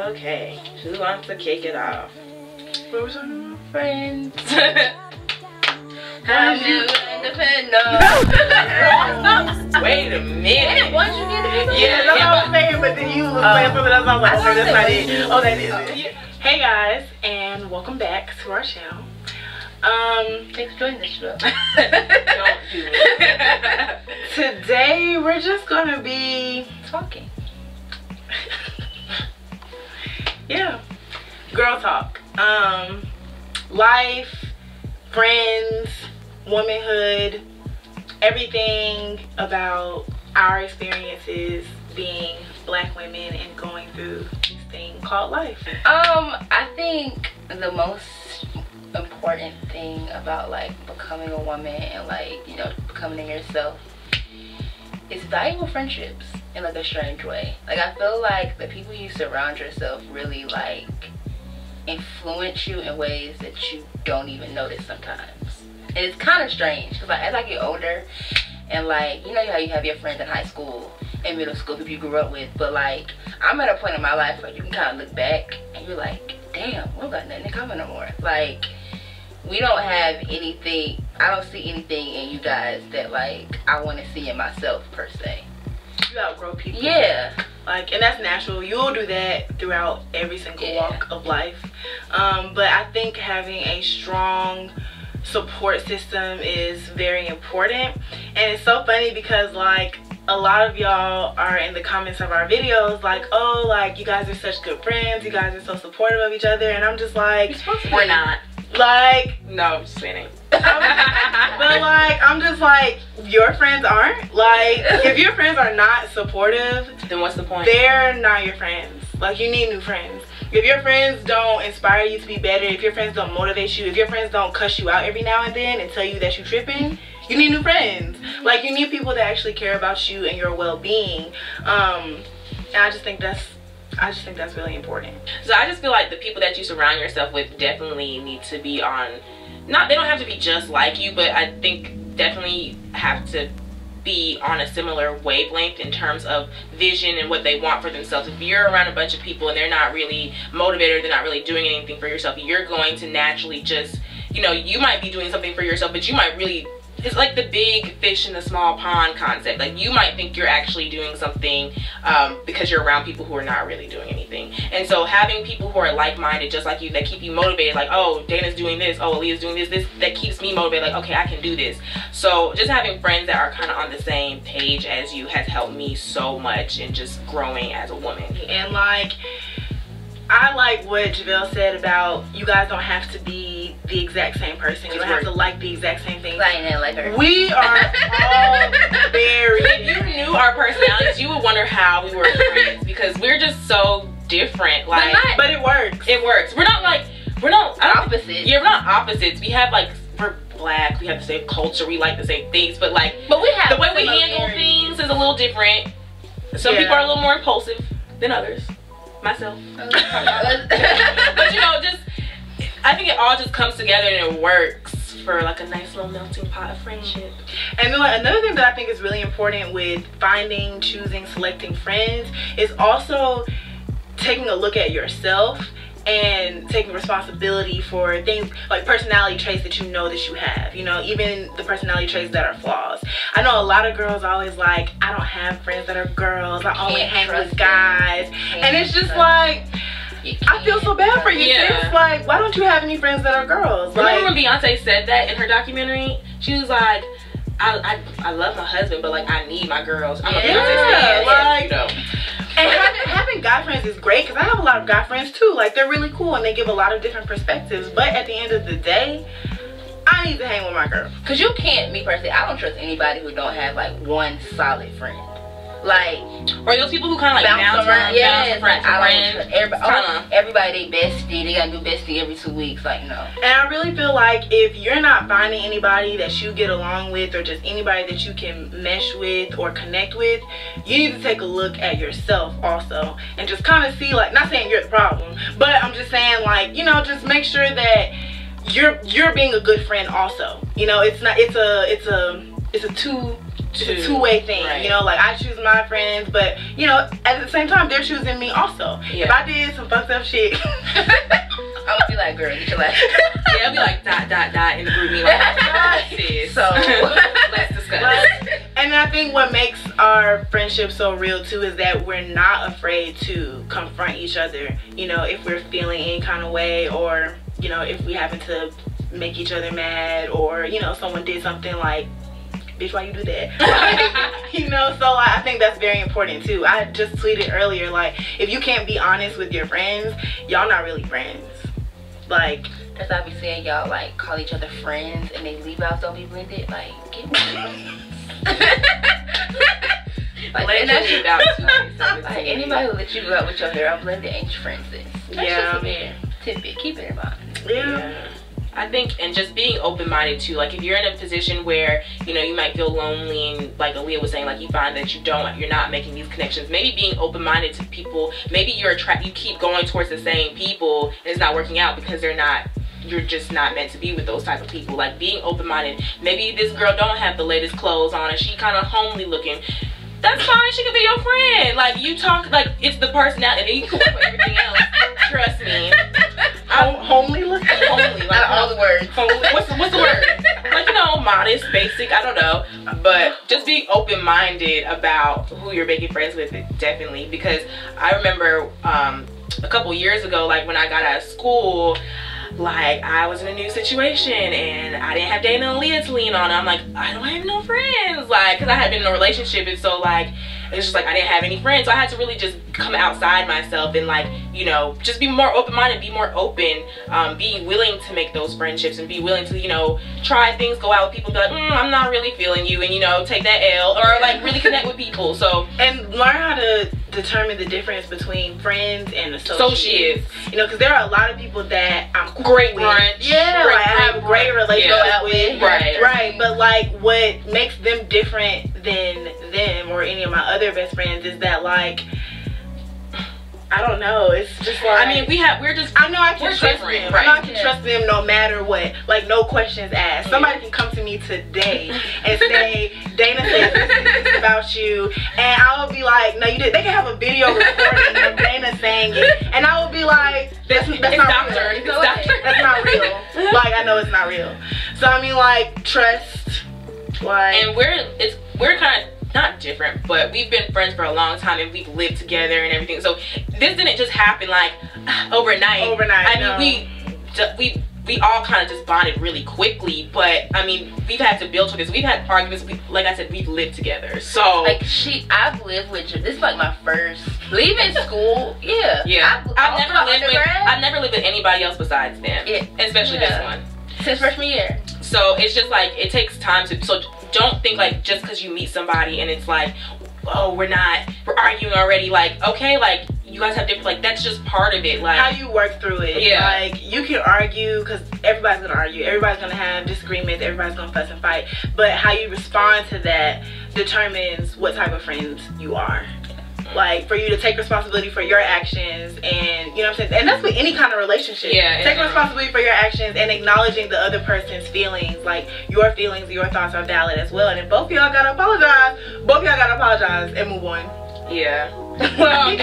Okay, who wants to kick it off? What was on? Friends. How you independent? Wait a minute. Once you get the Yeah, that's what I was saying, but then you was playing something else. I was like, okay, that's not it. Oh, that is it. Hey guys, and welcome back to our channel. Thanks for joining the show. Don't do it. Today we're just gonna be Talking. yeah, girl talk. Life, friends, womanhood, everything about our experiences being black women and going through this thing called life. I think the most important thing about like becoming a woman and like, you know, becoming yourself is valuable friendships in like a strange way. Like I feel like the people you surround yourself really like influence you in ways that you don't even notice sometimes. And it's kind of strange because like as I get older and like, you know how you have your friends in high school and middle school, people you grew up with, but like I'm at a point in my life where you can kind of look back and you're like, damn, we don't got nothing in common no more. Like we don't have anything, I don't see anything in you guys that like I want to see in myself per se. You outgrow people. Yeah. Like, and that's natural. You'll do that throughout every single walk of life. But I think having a strong support system is very important. And it's so funny because like a lot of y'all are in the comments of our videos like, oh, like you guys are such good friends, you guys are so supportive of each other, and I'm just like, We're not. like, No, just kidding. but like I'm just like, your friends aren't, like if your friends are not supportive, Then what's the point? they're not your friends. Like you need new friends. If your friends don't inspire you to be better, if your friends don't motivate you, if your friends don't cuss you out every now and then and tell you that you're tripping, you need new friends. Like you need people that actually care about you and your well-being. And I just think that's really important. So I just feel like the people that you surround yourself with definitely need to be on, they don't have to be just like you, but I think definitely have to be on a similar wavelength in terms of vision and what they want for themselves. If you're around a bunch of people and they're not really motivated, they're not really doing anything for yourself, you're going to naturally just, you know, you might be doing something for yourself, but you might really, it's like the big fish in the small pond concept. Like you might think you're actually doing something because you're around people who are not really doing anything. And so having people who are like-minded just like you, that keep you motivated, like, oh, Dana's doing this, oh, Aaliyah's doing this, that keeps me motivated, like, okay, I can do this. So just having friends that are kind of on the same page as you has helped me so much in just growing as a woman. And like, I like what JaVale said about you guys don't have to be the exact same person. You don't have to like the exact same thing. I ain't like her. We are all very If you knew our personalities, you would wonder how we were friends because we're just so different. Like, but it works. It works. We're not Opposites. Yeah, we're not opposites. We have like, we're black. We have the same culture. We like the same things, but like, we have the way we handle things is a little different. Some people are a little more impulsive than others. Myself. But you know, just I think it all just comes together and it works for like a nice little melting pot of friendship. And then like, another thing that I think is really important with finding, choosing, selecting friends is also taking a look at yourself and taking responsibility for things like personality traits that you know that you have, you know, even the personality traits that are flaws. I know a lot of girls always like, I don't have friends that are girls, I only hang with guys, and it's just like, I feel so bad for you, sis. Like, why don't you have any friends that are girls? Remember when Beyonce said that in her documentary? She was like, I love my husband, but like I need my girls. I'm a Beyonce fan, like, you know. And having guy friends is great because I have a lot of guy friends too. Like they're really cool and they give a lot of different perspectives. But at the end of the day, I need to hang with my girl. Cause you can't, me personally, I don't trust anybody who don't have like one solid friend. Like, or those people who kind of like bounce around, yeah, friend to friend. Everybody they bestie, they gotta do bestie every 2 weeks, like no. And I really feel like if you're not finding anybody that you get along with or just anybody that you can mesh with or connect with, you need to take a look at yourself also and just kind of see, like, not saying you're the problem, but I'm just saying, like, you know, just make sure that you're being a good friend also. You know, it's a two-way thing, right. you know, like I choose my friends, but you know, at the same time they're choosing me also. If I did some fucked up shit, I'm gonna be like, girl, get your life. Yeah, I'll be like dot in the group me like, sis. So let's discuss. And I think what makes our friendship so real too is that we're not afraid to confront each other, you know, if we're feeling any kind of way, or you know, if we happen to make each other mad, or you know, someone did something like, bitch, why you do that? You know, so like, I think that's very important too. I just tweeted earlier, like, if you can't be honest with your friends, y'all not really friends. Like, that's why I be saying y'all like call each other friends and they leave outs don't be blended. Like, get me. Like, let that's you out too. Like, anybody who let you go out with your hair unblended ain't your friends. That's yeah. just a tidbit. Keep it in mind. Yeah. I think, and just being open-minded too, like if you're in a position where, you know, you might feel lonely, and like Aaliyah was saying, like you find that you're not making these connections, maybe being open-minded to people, maybe you keep going towards the same people and it's not working out because you're just not meant to be with those type of people. Like being open-minded, maybe this girl don't have the latest clothes on and she kind of homely looking. That's fine, she could be your friend. Like you talk, like it's the personality, and then you can work with everything else. Trust me. Homely looking? Homely, like all the words. Homely, what's the word? Like, you know, modest, basic, I don't know. But just being open-minded about who you're making friends with, definitely. Because I remember a couple years ago, like when I got out of school, like I was in a new situation and I didn't have Dana and Leah to lean on. I'm like, I don't have no friends, like, because I had been in a relationship, and so like it's just like I didn't have any friends, so I had to really just come outside myself and like, you know, just be more open-minded, be more open, be willing to make those friendships and be willing to, you know, try things, go out with people, be like, I'm not really feeling you, and you know, take that L, or like really connect with people. So, and learn how to determine the difference between friends and associates. You know, because there are a lot of people that I'm cool great with. brunch, Yeah, like I have a great relationship with. Right. But like what makes them different than them or any of my other best friends is that like, I don't know, it's just like, I mean, I know I can trust them. Right? I know I can trust them no matter what. Like, no questions asked. Somebody can come to me today and say, Dana said this about you, and I will be like, no, you did. They can have a video recording of Dana saying it, and I will be like, that's not real. That's not real. Like, I know it's not real. So I mean, like, trust. Like, and we're kind of not different, but we've been friends for a long time and we've lived together and everything. So this didn't just happen like overnight. I mean, we all kind of just bonded really quickly, but I mean, we've had to build to this. We've had arguments. Like I said, we've lived together. So like I've lived with you. This is like my first leaving school. Yeah. I've never lived with anybody else besides them. Especially this one. Since freshman year. So it's just like, it takes time to, so don't think like just because you meet somebody and it's like, oh, we're arguing already, like, okay, like you guys have different, like that's just part of it, like how you work through it. Yeah, like you can argue because everybody's gonna argue, everybody's gonna have disagreements, everybody's gonna fuss and fight, but how you respond to that determines what type of friends you are. Like, for you to take responsibility for your actions, and you know what I'm saying, and that's with any kind of relationship. Taking responsibility for your actions and acknowledging the other person's feelings. Like, your feelings, your thoughts are valid as well, and if both of y'all gotta apologize, and move on. Well,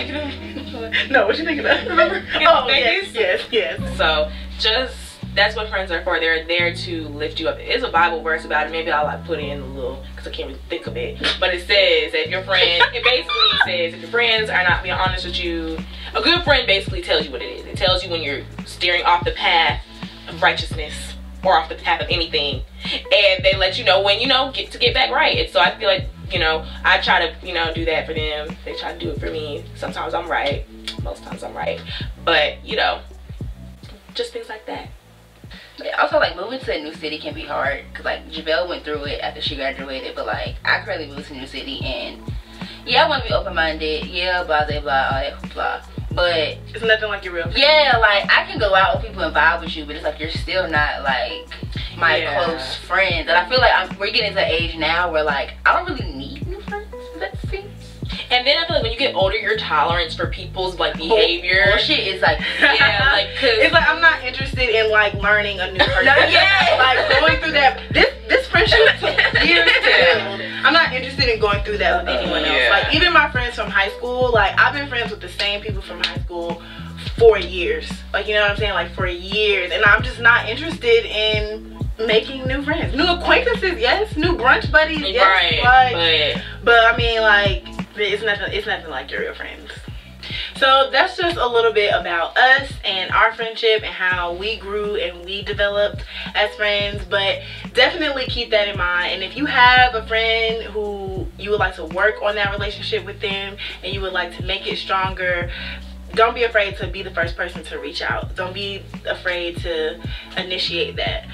no, what you thinking of? Remember? Oh, yes. So just, that's what friends are for. They're there to lift you up. There's a Bible verse about it. Maybe I'll like put in a little, because I can't really think of it. But it says that if your friend, it basically says if your friends are not being honest with you, a good friend basically tells you what it is. It tells you when you're steering off the path of righteousness or off the path of anything. And they let you know when, you know, get back right. And so I feel like, you know, I try to, you know, do that for them. They try to do it for me. Sometimes I'm right. Most times I'm right. But, you know, just things like that. Also, like, moving to a new city can be hard, because like Javelle went through it after she graduated, but like I currently moved to a new city, and yeah, I want to be open-minded, yeah, blah blah blah, all that blah, but it's nothing like your real friend. Yeah, like I can go out with people and vibe with you, but it's like you're still not like my close friends. And I feel like we're getting to an age now where like I don't really need new friends. That seems. And then I feel like when you get older, your tolerance for people's like behavior, bullshit is like, yeah, like, cause it's like I'm not interested in like learning a new person. Like going through that. This friendship took years to build. I'm not interested in going through that with anyone else. Yeah. Like, even my friends from high school, like, I've been friends with the same people from high school for years. Like, you know what I'm saying? Like, for years. And I'm just not interested in making new friends. New acquaintances, yes. New brunch buddies, yes. Right, like, but I mean, like, it's nothing like your real friends. So that's just a little bit about us and our friendship and how we grew and we developed as friends. But definitely keep that in mind. And if you have a friend who you would like to work on that relationship with them and you would like to make it stronger, don't be afraid to be the first person to reach out. Don't be afraid to initiate that,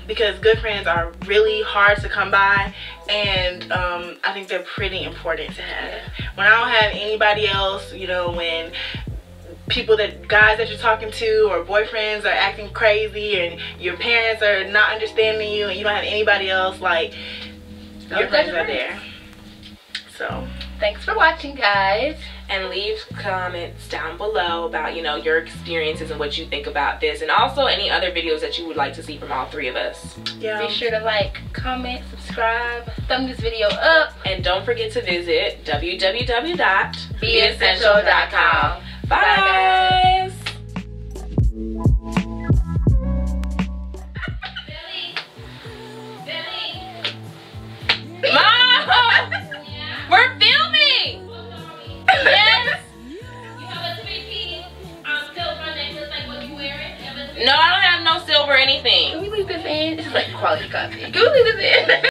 because good friends are really hard to come by, and I think they're pretty important to have. When I don't have anybody else, you know, when guys that you're talking to or boyfriends are acting crazy and your parents are not understanding you and you don't have anybody else, like, your friends are there. So thanks for watching, guys. And leave comments down below about, you know, your experiences and what you think about this, and also any other videos that you would like to see from all three of us. Yeah. Be sure to like, comment, subscribe, thumb this video up, and don't forget to visit www.beessntl.com. Bye, guys. Mom, we're filming. Yes. You have a 3P silver necklace like what you wearing? No, I don't have no silver anything. Can we leave this in? This is like quality content. Can we leave this in?